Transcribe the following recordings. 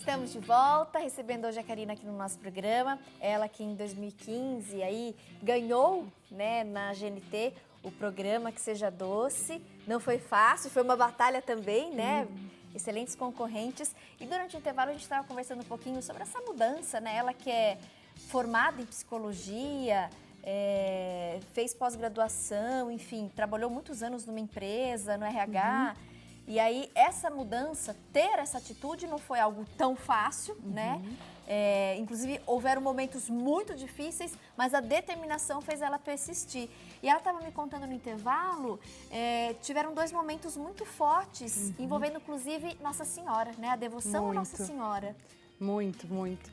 Estamos de volta, recebendo hoje a Karina aqui no nosso programa. Ela que em 2015 aí ganhou, né, na GNT o programa Que Seja Doce. Não foi fácil, foi uma batalha também, né? Excelentes concorrentes. E durante o intervalo a gente estava conversando um pouquinho sobre essa mudança, né? Ela que é formada em psicologia, fez pós-graduação, enfim, trabalhou muitos anos numa empresa, no RH. E aí, essa mudança, ter essa atitude não foi algo tão fácil, né? Inclusive, houveram momentos muito difíceis, mas a determinação fez ela persistir. E ela estava me contando no intervalo, tiveram 2 momentos muito fortes, envolvendo, inclusive, Nossa Senhora, né? A devoção a Nossa Senhora. Muito, muito.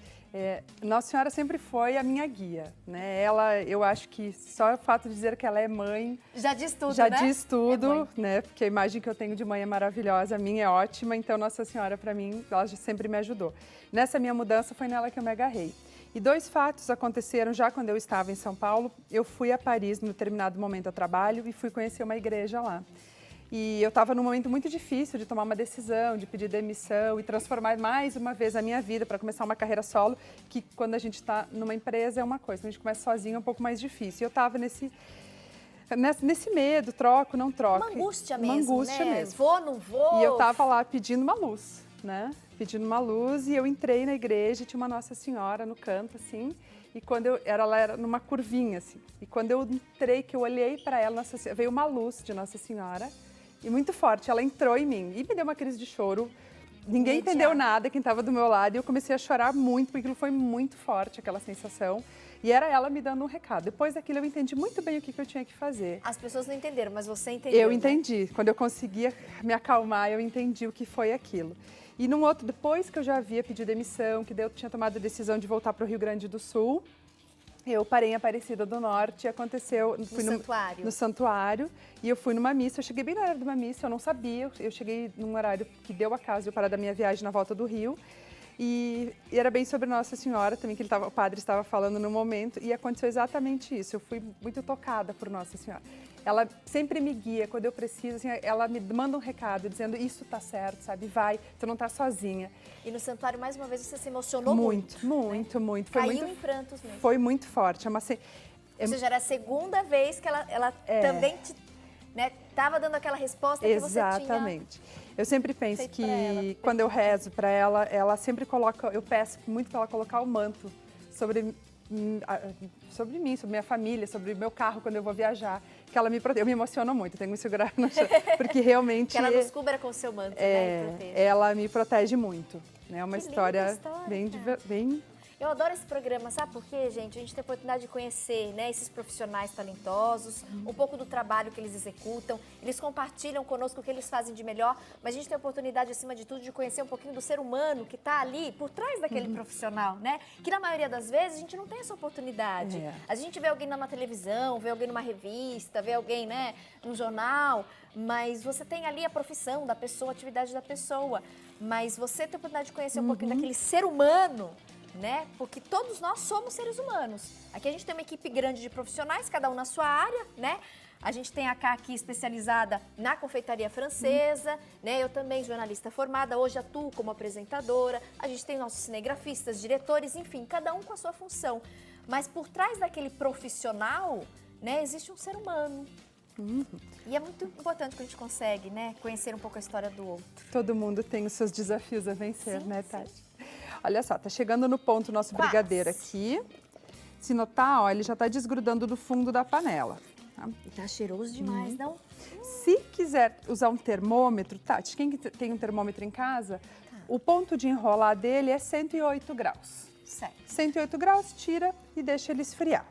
Nossa Senhora sempre foi a minha guia, né? Ela, eu acho que só o fato de dizer que ela é mãe... Já diz tudo, já né? Já diz tudo, né? Porque a imagem que eu tenho de mãe é maravilhosa, a minha é ótima, então Nossa Senhora, para mim, ela sempre me ajudou. Nessa minha mudança, foi nela que eu me agarrei. E 2 fatos aconteceram já quando eu estava em São Paulo. Eu fui a Paris, num determinado momento a trabalho, e fui conhecer uma igreja lá. E eu estava num momento muito difícil de tomar uma decisão, de pedir demissão e transformar mais uma vez a minha vida para começar uma carreira solo, que quando a gente está numa empresa é uma coisa, quando a gente começa sozinho é um pouco mais difícil. E eu estava nesse medo, troco, não troco. Uma angústia mesmo, uma angústia né? mesmo. Vou, não vou. E eu estava lá pedindo uma luz, né? Pedindo uma luz, e eu entrei na igreja e tinha uma Nossa Senhora no canto, assim. E quando ela era numa curvinha, assim. E quando eu entrei, que eu olhei para ela, veio uma luz de Nossa Senhora. E muito forte, ela entrou em mim e me deu uma crise de choro. Ninguém entendeu nada, quem estava do meu lado, e eu comecei a chorar muito, porque aquilo foi muito forte, aquela sensação. E era ela me dando um recado. Depois daquilo eu entendi muito bem o que eu tinha que fazer. As pessoas não entenderam, mas você entendeu, Eu né? entendi. Quando eu conseguia me acalmar, eu entendi o que foi aquilo. E num outro, depois que eu já havia pedido demissão, que eu tinha tomado a decisão de voltar para o Rio Grande do Sul, eu parei em Aparecida do Norte e aconteceu... Fui santuário. No santuário. E eu fui numa missa, eu cheguei bem na hora de uma missa, eu não sabia. Eu cheguei num horário que deu acaso de eu parar da minha viagem na volta do Rio. E era bem sobre Nossa Senhora também, que o padre estava falando no momento. E aconteceu exatamente isso. Eu fui muito tocada por Nossa Senhora. Ela sempre me guia, quando eu preciso, assim, ela me manda um recado dizendo, isso tá certo, sabe? Vai, tu não tá sozinha. E no santuário, mais uma vez, você se emocionou muito. Muito. Foi Caiu muito, em prantos mesmo. Foi muito forte. Ou seja, era a segunda vez que ela também estava dando aquela resposta que você tinha. Exatamente. Eu sempre penso que quando eu rezo para ela, ela sempre coloca, eu peço muito para ela colocar o manto sobre mim, sobre minha família, sobre o meu carro quando eu vou viajar, que ela me protege. Eu me emociono muito, eu tenho que me segurar no chão, porque realmente... que ela nos cubra com o seu manto, né? Ela me protege muito, né? É uma que história, história bem... Eu adoro esse programa, sabe por quê, gente? A gente tem a oportunidade de conhecer, né, esses profissionais talentosos, um pouco do trabalho que eles executam, eles compartilham conosco o que eles fazem de melhor, mas a gente tem a oportunidade, acima de tudo, de conhecer um pouquinho do ser humano que está ali por trás daquele profissional, né? Que na maioria das vezes a gente não tem essa oportunidade. A gente vê alguém numa televisão, vê alguém numa revista, vê alguém, né, num jornal, mas você tem ali a profissão da pessoa, a atividade da pessoa, mas você tem a oportunidade de conhecer um pouquinho daquele ser humano, né? Porque todos nós somos seres humanos. Aqui a gente tem uma equipe grande de profissionais, cada um na sua área, né? A gente tem a Cá aqui especializada na confeitaria francesa, né? Eu também, jornalista formada, hoje atuo como apresentadora. A gente tem nossos cinegrafistas, diretores, enfim, cada um com a sua função. Mas por trás daquele profissional, né, existe um ser humano. E é muito importante que a gente consegue, né, conhecer um pouco a história do outro. Todo mundo tem os seus desafios a vencer, né, Tati? Sim. Olha só, tá chegando no ponto o nosso brigadeiro aqui. Se notar, ó, ele já tá desgrudando do fundo da panela. Tá cheiroso demais, não? Se quiser usar um termômetro, Tati, quem tem um termômetro em casa, o ponto de enrolar dele é 108 graus. Certo. 108 graus, tira e deixa ele esfriar.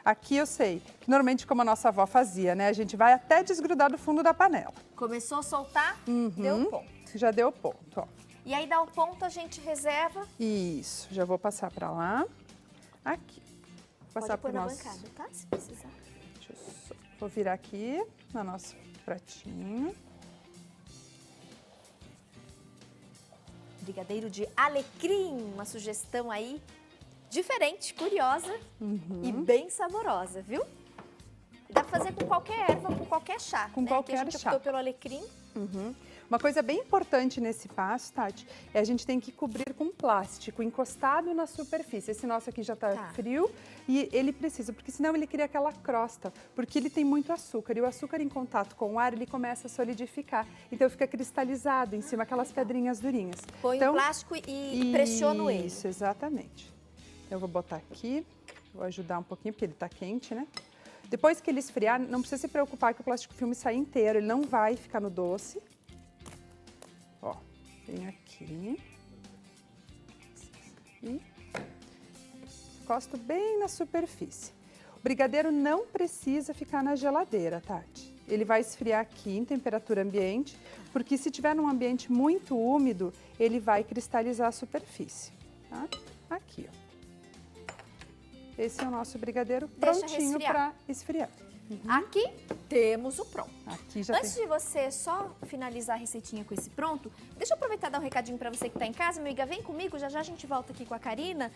Aqui eu sei que normalmente como a nossa avó fazia, né? A gente vai até desgrudar do fundo da panela. Começou a soltar, deu o ponto. Já deu o ponto, ó. E aí dá o ponto, a gente reserva. Isso, já vou passar para lá. Aqui. Pode pôr na bancada, tá? Se precisar. Vou virar aqui no nosso pratinho. Brigadeiro de alecrim, uma sugestão aí diferente, curiosa e bem saborosa, viu? Dá pra fazer com qualquer erva, com qualquer chá. Com né? qualquer Aqui a gente chá. optou pelo alecrim. Uma coisa bem importante nesse passo, Tati, é a gente tem que cobrir com plástico encostado na superfície. Esse nosso aqui já tá frio e ele precisa, porque senão ele cria aquela crosta, porque ele tem muito açúcar e o açúcar em contato com o ar, ele começa a solidificar. Então fica cristalizado em cima, aquelas pedrinhas durinhas. Põe então, o plástico e pressiono ele. Isso, exatamente. Eu vou botar aqui, vou ajudar um pouquinho, porque ele tá quente, né? Depois que ele esfriar, não precisa se preocupar que o plástico filme sai inteiro, ele não vai ficar no doce. Ó, vem aqui. E encosto bem na superfície. O brigadeiro não precisa ficar na geladeira, Tati. Ele vai esfriar aqui em temperatura ambiente, porque se tiver num ambiente muito úmido, ele vai cristalizar a superfície. Tá? Aqui, ó. Esse é o nosso brigadeiro prontinho para esfriar. Aqui temos o pronto. Aqui já Antes de você só finalizar a receitinha com esse pronto, deixa eu aproveitar e dar um recadinho para você que está em casa. Minha amiga, vem comigo, já já a gente volta aqui com a Karina.